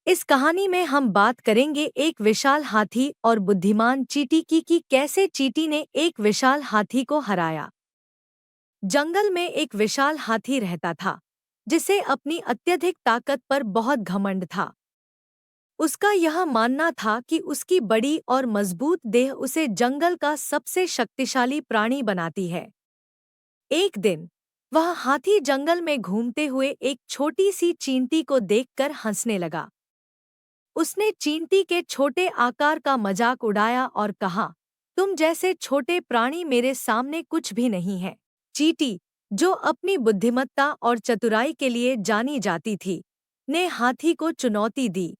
इस कहानी में हम बात करेंगे एक विशाल हाथी और बुद्धिमान चींटी की कि कैसे चींटी ने एक विशाल हाथी को हराया। जंगल में एक विशाल हाथी रहता था जिसे अपनी अत्यधिक ताकत पर बहुत घमंड था। उसका यह मानना था कि उसकी बड़ी और मजबूत देह उसे जंगल का सबसे शक्तिशाली प्राणी बनाती है। एक दिन वह हाथी जंगल में घूमते हुए एक छोटी सी चींटी को देखकर हंसने लगा। उसने चींटी के छोटे आकार का मजाक उड़ाया और कहा, तुम जैसे छोटे प्राणी मेरे सामने कुछ भी नहीं है। चींटी, जो अपनी बुद्धिमत्ता और चतुराई के लिए जानी जाती थी, ने हाथी को चुनौती दी।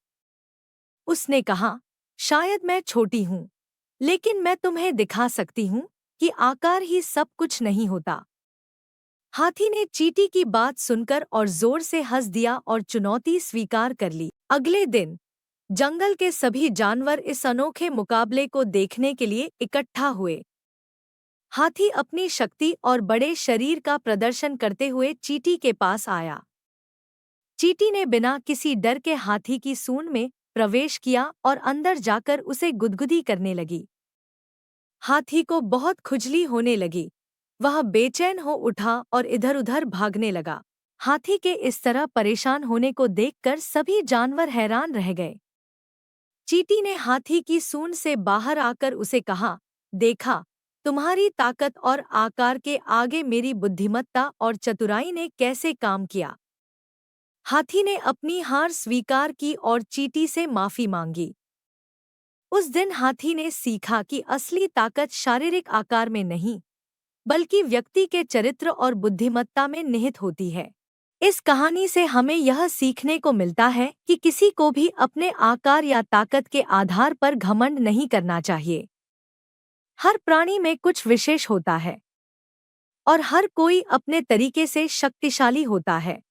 उसने कहा, शायद मैं छोटी हूँ, लेकिन मैं तुम्हें दिखा सकती हूँ कि आकार ही सब कुछ नहीं होता। हाथी ने चींटी की बात सुनकर और जोर से हंस दिया और चुनौती स्वीकार कर ली। अगले दिन जंगल के सभी जानवर इस अनोखे मुकाबले को देखने के लिए इकट्ठा हुए। हाथी अपनी शक्ति और बड़े शरीर का प्रदर्शन करते हुए चींटी के पास आया। चींटी ने बिना किसी डर के हाथी की सूंड में प्रवेश किया और अंदर जाकर उसे गुदगुदी करने लगी। हाथी को बहुत खुजली होने लगी। वह बेचैन हो उठा और इधर-उधर भागने लगा। हाथी के इस तरह परेशान होने को देखकर सभी जानवर हैरान रह गए। चींटी ने हाथी की सूंड से बाहर आकर उसे कहा, देखा, तुम्हारी ताकत और आकार के आगे मेरी बुद्धिमत्ता और चतुराई ने कैसे काम किया। हाथी ने अपनी हार स्वीकार की और चींटी से माफी मांगी। उस दिन हाथी ने सीखा कि असली ताकत शारीरिक आकार में नहीं, बल्कि व्यक्ति के चरित्र और बुद्धिमत्ता में निहित होती है। इस कहानी से हमें यह सीखने को मिलता है कि किसी को भी अपने आकार या ताकत के आधार पर घमंड नहीं करना चाहिए। हर प्राणी में कुछ विशेष होता है और हर कोई अपने तरीके से शक्तिशाली होता है।